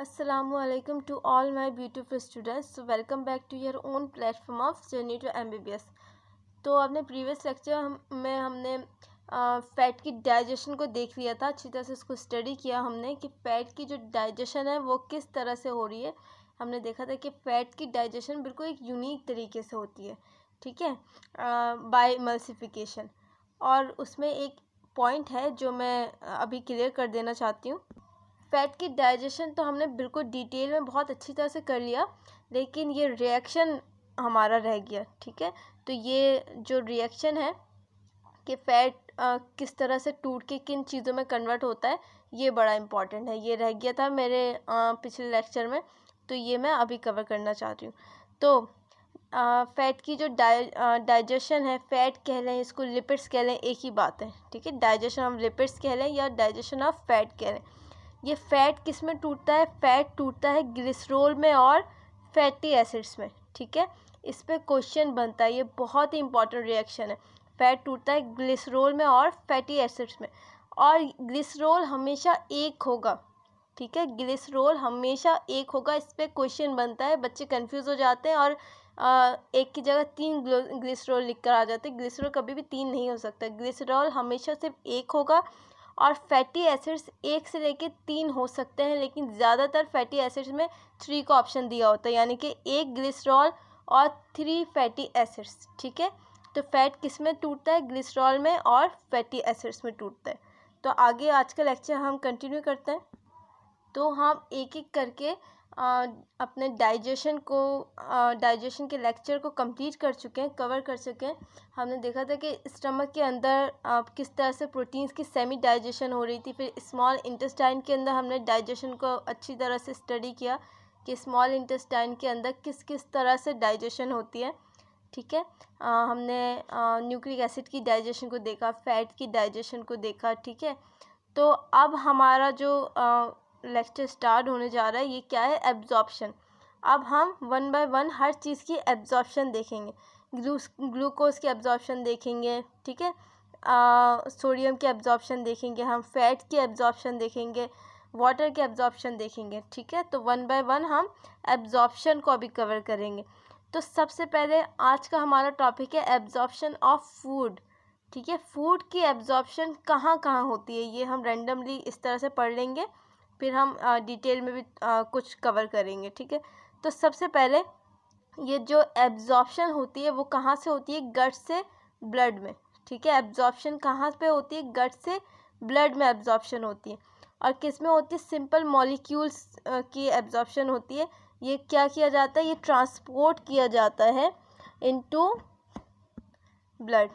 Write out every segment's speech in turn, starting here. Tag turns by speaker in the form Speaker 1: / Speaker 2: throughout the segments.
Speaker 1: Assalamualaikum to all my beautiful students. So welcome back to your own platform of Journey to MBBS. तो अपने previous lecture में हमने fat की digestion को देख लिया था, अच्छी तरह से उसको स्टडी किया हमने कि फ़ैट की जो डाइजेशन है वो किस तरह से हो रही है। हमने देखा था कि फ़ैट की डाइजेशन बिल्कुल एक यूनिक तरीके से होती है, ठीक है, बाय इमल्सिफिकेशन। और उसमें एक पॉइंट है जो मैं अभी क्लियर कर देना चाहती हूँ। फ़ैट की डाइजेशन तो हमने बिल्कुल डिटेल में बहुत अच्छी तरह से कर लिया, लेकिन ये रिएक्शन हमारा रह गया, ठीक है। तो ये जो रिएक्शन है कि फ़ैट किस तरह से टूट के किन चीज़ों में कन्वर्ट होता है, ये बड़ा इम्पॉर्टेंट है। ये रह गया था मेरे पिछले लेक्चर में, तो ये मैं अभी कवर करना चाहती हूँ। तो फ़ैट की जो डाइजेशन है, फ़ैट कह लें इसको, लिपिड्स कह लें, एक ही बात है, ठीक है। डाइजेशन ऑफ लिपिड्स कह लें या डाइजेशन ऑफ फ़ैट कह लें। ये फ़ैट किस में टूटता है? फ़ैट टूटता है ग्लिसरॉल में और फैटी एसिड्स में, ठीक है। इस पे क्वेश्चन बनता है, ये बहुत ही इंपॉर्टेंट रिएक्शन है। फ़ैट टूटता है ग्लिसरॉल में और फैटी एसिड्स में, और ग्लिसरॉल हमेशा एक होगा, ठीक है। ग्लिसरॉल हमेशा एक होगा, इस पे क्वेश्चन बनता है। बच्चे कंफ्यूज हो जाते हैं और एक की जगह 3 ग्लिसरॉल लिख कर आ जाते हैं। ग्लिसरॉल कभी भी 3 नहीं हो सकता, ग्लिसरॉल हमेशा सिर्फ एक होगा। और फैटी एसिड्स 1 से लेके 3 हो सकते हैं, लेकिन ज़्यादातर फैटी एसिड्स में 3 का ऑप्शन दिया होता है, यानी कि 1 ग्लिसरॉल और 3 फैटी एसिड्स, ठीक है। तो फैट किस में टूटता है? ग्लिसरॉल में और फैटी एसिड्स में टूटता है। तो आगे आज का लेक्चर हम कंटिन्यू करते हैं। तो हम एक एक करके अपने डाइजेशन के लेक्चर को कंप्लीट कर चुके हैं, कवर कर चुके हैं। हमने देखा था कि स्टमक के अंदर किस तरह से प्रोटीन्स की सेमी डाइजेशन हो रही थी। फिर स्मॉल इंटेस्टाइन के अंदर हमने डाइजेशन को अच्छी तरह से स्टडी किया कि स्मॉल इंटेस्टाइन के अंदर किस किस तरह से डाइजेशन होती है, ठीक है। हमने न्यूक्लिक एसिड की डाइजेशन को देखा, फैट की डाइजेशन को देखा, ठीक है। तो अब हमारा जो लेक्चर स्टार्ट होने जा रहा है, ये क्या है? एब्जॉर्प्शन। अब हम 1 बाय 1 हर चीज़ की एब्जॉर्प्शन देखेंगे। ग्लूकोज की एब्जॉर्प्शन देखेंगे, ठीक है। सोडियम की एब्जॉर्प्शन देखेंगे, हम फैट की एब्जॉर्प्शन देखेंगे, वाटर की एब्जॉर्प्शन देखेंगे, ठीक है। तो 1 बाय 1 हम एब्जॉर्प्शन को अभी कवर करेंगे। तो सबसे पहले आज का हमारा टॉपिक है एब्जॉर्प्शन ऑफ फूड, ठीक है। फूड की एब्जॉर्प्शन कहाँ कहाँ होती है, ये हम रैंडमली इस तरह से पढ़ लेंगे, फिर हम डिटेल में भी कुछ कवर करेंगे, ठीक है। तो सबसे पहले ये जो एब्जॉर्प्शन होती है वो कहाँ से होती है? गट से ब्लड में, ठीक है। एब्जॉर्प्शन कहाँ पे होती है? गट से ब्लड में एब्जॉर्प्शन होती है। और किस में होती है? सिंपल मॉलिक्यूल्स की एब्जॉर्प्शन होती है। ये क्या किया जाता है? ये ट्रांसपोर्ट किया जाता है इनटू ब्लड।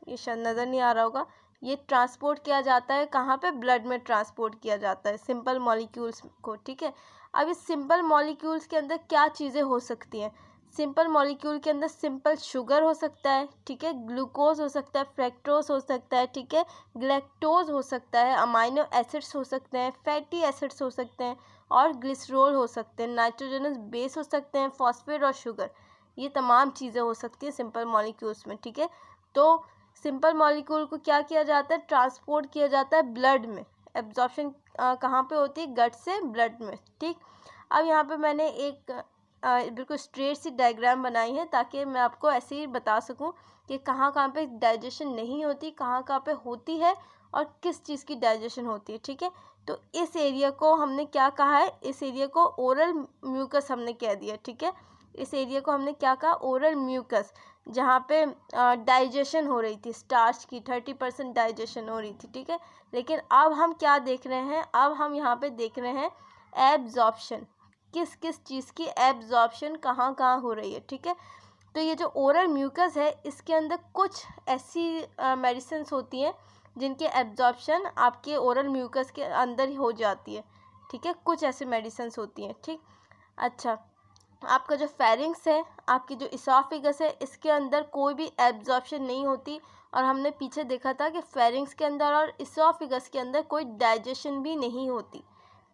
Speaker 1: ये शायद नज़र नहीं आ रहा होगा। ये ट्रांसपोर्ट किया जाता है कहाँ पे? ब्लड में ट्रांसपोर्ट किया जाता है सिंपल मॉलिक्यूल्स को, ठीक है। अब इस सिंपल मॉलिक्यूल्स के अंदर क्या चीज़ें हो सकती हैं? सिंपल मॉलिक्यूल के अंदर सिंपल शुगर हो सकता है, ठीक है। ग्लूकोज हो सकता है, फ्रैक्टोज हो सकता है, ठीक है। ग्लैक्टोज हो सकता है, अमाइनो एसिड्स हो सकते हैं, फैटी एसिड्स हो सकते हैं, और ग्लिसरॉल हो सकते हैं, नाइट्रोजनस बेस हो सकते हैं, फॉस्फेट और शुगर। ये तमाम चीज़ें हो सकती हैं सिंपल मॉलिक्यूल्स में, ठीक है। तो सिंपल मॉलिक्यूल को क्या किया जाता है? ट्रांसपोर्ट किया जाता है ब्लड में। एब्जॉर्प्शन कहाँ पे होती है? गट से ब्लड में, ठीक। अब यहाँ पे मैंने एक बिल्कुल स्ट्रेट सी डायग्राम बनाई है ताकि मैं आपको ऐसे ही बता सकूं कि कहाँ कहाँ पे डाइजेशन नहीं होती, कहाँ कहाँ पे होती है, और किस चीज़ की डाइजेशन होती है, ठीक है। तो इस एरिया को हमने क्या कहा है? इस एरिया को ओरल म्यूकस हमने कह दिया, ठीक है। इस एरिया को हमने क्या कहा? ओरल म्यूकस, जहाँ पे डाइजेशन हो रही थी, स्टार्च की 30% डाइजेशन हो रही थी, ठीक है। लेकिन अब हम क्या देख रहे हैं? अब हम यहाँ पे देख रहे हैं एब्जॉर्प्शन, किस किस चीज़ की एब्जॉर्प्शन कहाँ कहाँ हो रही है, ठीक है। तो ये जो ओरल म्यूकस है, इसके अंदर कुछ ऐसी मेडिसिन्स होती हैं जिनकी एब्जॉर्प्शन आपके ओरल म्यूकस के अंदर ही हो जाती है, ठीक है। कुछ ऐसी मेडिसिन्स होती हैं, ठीक। अच्छा, आपका जो फेरिंग्स है, आपकी जो इसोफेगस है, इसके अंदर कोई भी एब्जॉर्प्शन नहीं होती। और हमने पीछे देखा था कि फेरिंग्स के अंदर और इसोफेगस के अंदर कोई डाइजेशन भी नहीं होती,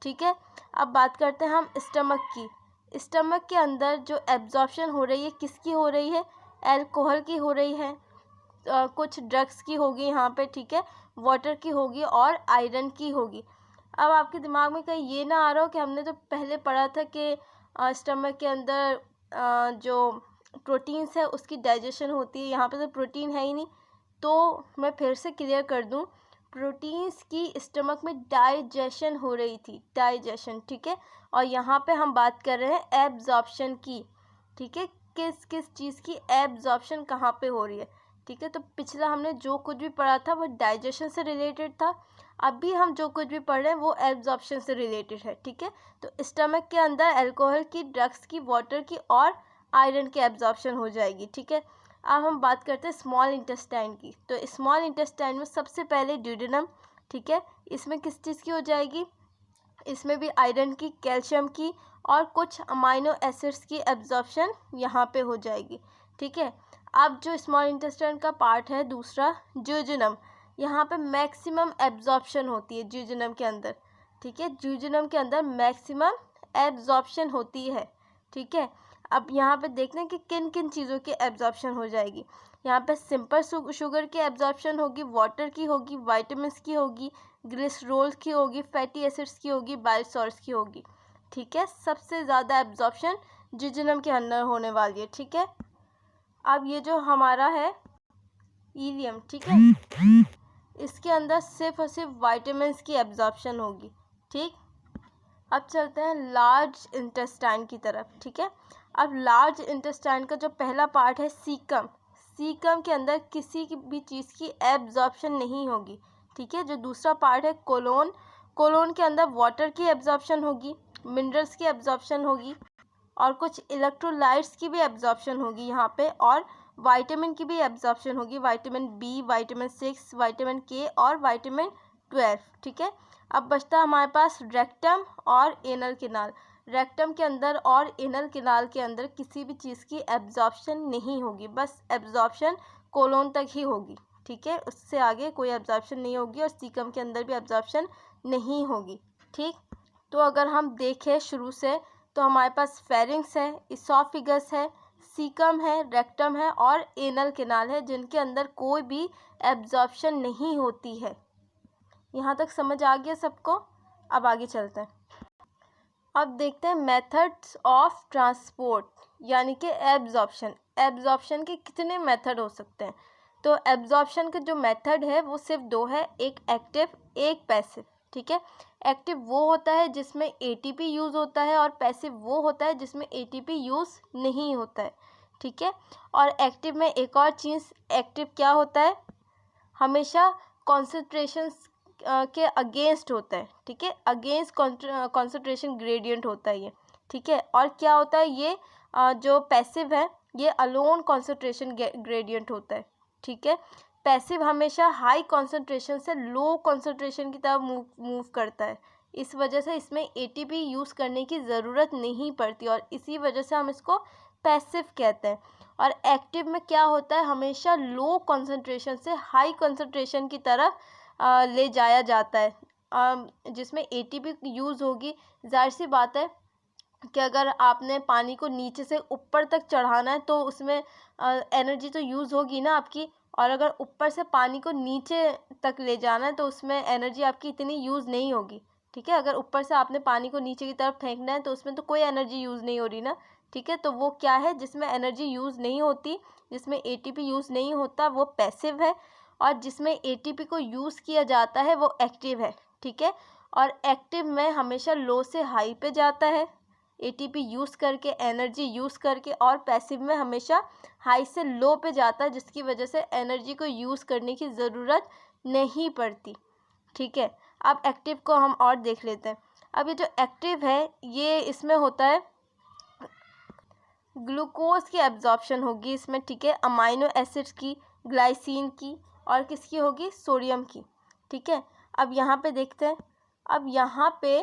Speaker 1: ठीक है। अब बात करते हैं हम स्टमक की। स्टमक के अंदर जो एब्जॉर्प्शन हो रही है, किसकी हो रही है? अल्कोहल की हो रही है, कुछ ड्रग्स की होगी यहाँ पे, ठीक है, वाटर की होगी और आयरन की होगी। अब आपके दिमाग में कहीं ये ना आ रहा हो कि हमने तो पहले पढ़ा था कि स्टमक के अंदर जो प्रोटीन्स है उसकी डाइजेशन होती है, यहाँ पे तो प्रोटीन है ही नहीं। तो मैं फिर से क्लियर कर दूँ, प्रोटीन्स की स्टमक में डाइजेशन हो रही थी, डाइजेशन, ठीक है। और यहाँ पे हम बात कर रहे हैं एब्जॉर्प्शन की, ठीक है, किस किस चीज़ की एब्जॉर्प्शन कहाँ पे हो रही है, ठीक है। तो पिछला हमने जो कुछ भी पढ़ा था वो डाइजेशन से रिलेटेड था, अभी हम जो कुछ भी पढ़ रहे हैं वो एब्जॉर्प्शन से रिलेटेड है, ठीक है। तो स्टमक के अंदर अल्कोहल की, ड्रग्स की, वाटर की और आयरन की एब्जॉर्प्शन हो जाएगी, ठीक है। अब हम बात करते हैं स्मॉल इंटेस्टाइन की। तो स्मॉल इंटेस्टाइन में सबसे पहले ड्यूडेनम, ठीक है, इसमें किस चीज़ की हो जाएगी, इसमें भी आयरन की, कैल्शियम की और कुछ अमाइनो एसिड्स की एब्जॉर्प्शन यहाँ पे हो जाएगी, ठीक है। अब जो स्मॉल इंटेस्टाइन का पार्ट है दूसरा, ज्यूजेनम, यहाँ पे मैक्सिमम एब्जॉर्प्शन होती है ज्यूजेनम के अंदर, ठीक है। ज्यूजेनम के अंदर मैक्सिमम एब्जॉर्प्शन होती है, ठीक है। अब यहाँ पे देखते हैं कि किन किन चीज़ों की एब्जॉर्प्शन हो जाएगी। यहाँ पे सिंपल शुगर की एब्जॉर्प्शन होगी, वाटर की होगी, वाइटामिन्स की होगी, ग्लिसरॉल की होगी, फैटी एसिड्स की होगी, बायोसॉल्ट्स की होगी, ठीक है। सबसे ज़्यादा एब्जॉर्प्शन ज्यूजेनम के अंदर होने वाली है, ठीक है। अब ये जो हमारा है इलियम, ठीक है, इसके अंदर सिर्फ और सिर्फ वाइटामिन्स की एब्जॉर्प्शन होगी, ठीक। अब चलते हैं लार्ज इंटेस्टाइन की तरफ, ठीक है। अब लार्ज इंटेस्टाइन का जो पहला पार्ट है सीकम, सीकम के अंदर किसी की भी चीज़ की एब्जॉर्प्शन नहीं होगी, ठीक है। जो दूसरा पार्ट है कोलोन, कोलोन के अंदर वाटर की एब्जॉर्प्शन होगी, मिनरल्स की एब्जॉर्प्शन होगी और कुछ इलेक्ट्रोलाइट्स की भी एब्जॉर्प्शन होगी यहाँ पे, और विटामिन की भी एब्जॉर्प्शन होगी, विटामिन बी, विटामिन 6, विटामिन के और विटामिन 12, ठीक है। अब बचता है हमारे पास रेक्टम और एनल कैनाल। रेक्टम के अंदर और एनल कैनाल के अंदर किसी भी चीज़ की एब्जॉर्प्शन नहीं होगी, बस एब्जॉर्प्शन कोलोन तक ही होगी, ठीक है। उससे आगे कोई एब्जॉर्प्शन नहीं होगी और सीकम के अंदर भी एब्जॉर्प्शन नहीं होगी, ठीक। तो अगर हम देखें शुरू से तो हमारे पास फेरिंग्स है, इसोफिगस है, सीकम है, रेक्टम है और एनल कैनाल है, जिनके अंदर कोई भी एब्जॉर्प्शन नहीं होती है। यहाँ तक समझ आ गया सबको। अब आगे चलते हैं। अब देखते हैं मेथड्स ऑफ ट्रांसपोर्ट, यानी कि एब्जॉर्प्शन। एब्जॉर्प्शन के कितने मेथड हो सकते हैं? तो एब्जॉर्प्शन के जो मेथड है वो सिर्फ दो है, एक एक्टिव, एक पैसिव, ठीक है। एक्टिव वो होता है जिसमें एटीपी यूज़ होता है और पैसिव वो होता है जिसमें एटीपी यूज़ नहीं होता है, ठीक है। और एक्टिव में एक और चीज़, एक्टिव क्या होता है, हमेशा कॉन्सेंट्रेशंस के अगेंस्ट होता है, ठीक है, अगेंस्ट कॉन्सेंट्रेशन ग्रेडियंट होता है ये, ठीक है। और क्या होता है ये जो पैसिव है ये अलोन कॉन्सेंट्रेशन ग्रेडियंट होता है, ठीक है। पैसिव हमेशा हाई कॉन्सेंट्रेशन से लो कॉन्सेंट्रेशन की तरफ मूव करता है, इस वजह से इसमें एटीपी यूज़ करने की ज़रूरत नहीं पड़ती और इसी वजह से हम इसको पैसिव कहते हैं। और एक्टिव में क्या होता है, हमेशा लो कॉन्सेंट्रेशन से हाई कॉन्सेंट्रेशन की तरफ ले जाया जाता है, जिसमें एटीपी यूज़ होगी। जाहिर सी बात है कि अगर आपने पानी को नीचे से ऊपर तक चढ़ाना है तो उसमें एनर्जी तो यूज़ होगी ना आपकी, और अगर ऊपर से पानी को नीचे तक ले जाना है तो उसमें एनर्जी आपकी इतनी यूज़ नहीं होगी, ठीक है। अगर ऊपर से आपने पानी को नीचे की तरफ फेंकना है तो उसमें तो कोई एनर्जी यूज़ नहीं हो रही ना, ठीक है। तो वो क्या है, जिसमें एनर्जी यूज़ नहीं होती, जिसमें एटीपी यूज़ नहीं होता, वो पैसिव है। और जिसमें एटीपी को यूज़ किया जाता है वो एक्टिव है, ठीक है। और एक्टिव में हमेशा लो से हाई पे जाता है एटीपी यूज़ करके, एनर्जी यूज़ करके, और पैसिव में हमेशा हाई से लो पे जाता है, जिसकी वजह से एनर्जी को यूज़ करने की ज़रूरत नहीं पड़ती, ठीक है। अब एक्टिव को हम और देख लेते हैं। अब ये जो एक्टिव है ये इसमें होता है ग्लूकोज की एब्जॉर्प्शन होगी इसमें, ठीक है, अमाइनो एसिड्स की, ग्लाइसिन की और किसकी होगी, सोडियम की, ठीक है। अब यहाँ पे देखते हैं, अब यहाँ पे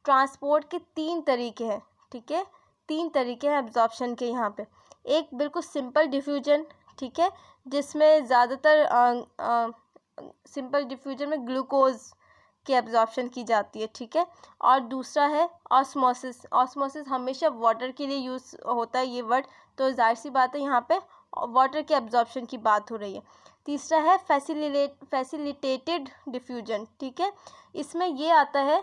Speaker 1: ट्रांसपोर्ट के तीन तरीके हैं, ठीक है, तीन तरीके हैं एब्जॉर्प्शन के यहाँ पे। एक बिल्कुल सिंपल डिफ्यूजन, ठीक है, जिसमें ज़्यादातर सिंपल डिफ्यूजन में ग्लूकोज की एब्जॉर्प्शन की जाती है, ठीक है। और दूसरा है ऑस्मोसिस, ऑस्मोसिस हमेशा वाटर के लिए यूज़ होता है ये वर्ड, तो जाहिर सी बात है यहाँ पे वाटर के एब्जॉर्प्शन की बात हो रही है। तीसरा है फैसिलिटेटेड डिफ्यूजन, ठीक है, इसमें ये आता है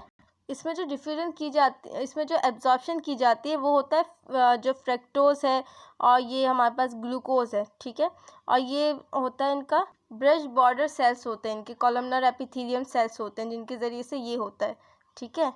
Speaker 1: इसमें जो डिफ्यूजन की जाती है, इसमें जो एब्जॉर्प्शन की जाती है वो होता है जो फ्रक्टोज है और ये हमारे पास ग्लूकोज है, ठीक है। और ये होता है इनका ब्रश बॉर्डर सेल्स होते हैं, इनके कॉलमनर एपिथेलियम सेल्स होते हैं जिनके ज़रिए से ये होता है, ठीक है।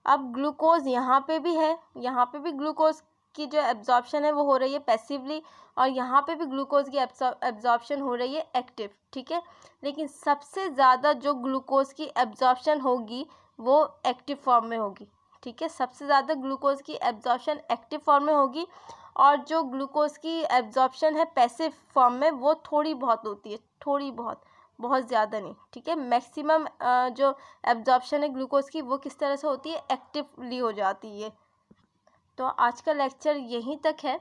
Speaker 1: अब ग्लूकोज यहाँ पे भी है, यहाँ पे भी ग्लूकोज की जो एब्जॉर्प्शन है वो हो रही है पैसिवली, और यहाँ पे भी ग्लूकोज की एब्जॉर्प्शन हो रही है एक्टिव, ठीक है। लेकिन सबसे ज़्यादा जो ग्लूकोज की एब्जॉर्प्शन होगी वो एक्टिव फॉर्म में होगी, ठीक है। सबसे ज़्यादा ग्लूकोज की एब्जॉर्प्शन एक्टिव फॉर्म में होगी, और जो ग्लूकोज की एब्जॉर्प्शन है पैसिव फॉर्म में वो थोड़ी बहुत होती है, थोड़ी बहुत, बहुत ज़्यादा नहीं, ठीक है। मैक्सिमम जो एब्जॉर्प्शन है ग्लूकोज की वो किस तरह से होती है, एक्टिवली हो जाती है। तो आज का लेक्चर यहीं तक है।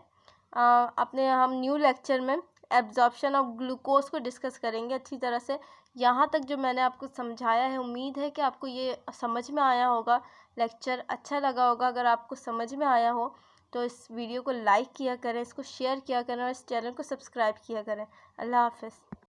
Speaker 1: अपने हम न्यू लेक्चर में एब्जॉर्प्शन ऑफ ग्लूकोज को डिस्कस करेंगे अच्छी तरह से। यहाँ तक जो मैंने आपको समझाया है, उम्मीद है कि आपको ये समझ में आया होगा, लेक्चर अच्छा लगा होगा। अगर आपको समझ में आया हो तो इस वीडियो को लाइक किया करें, इसको शेयर किया करें और इस चैनल को सब्सक्राइब किया करें। अल्लाह हाफ़िज़।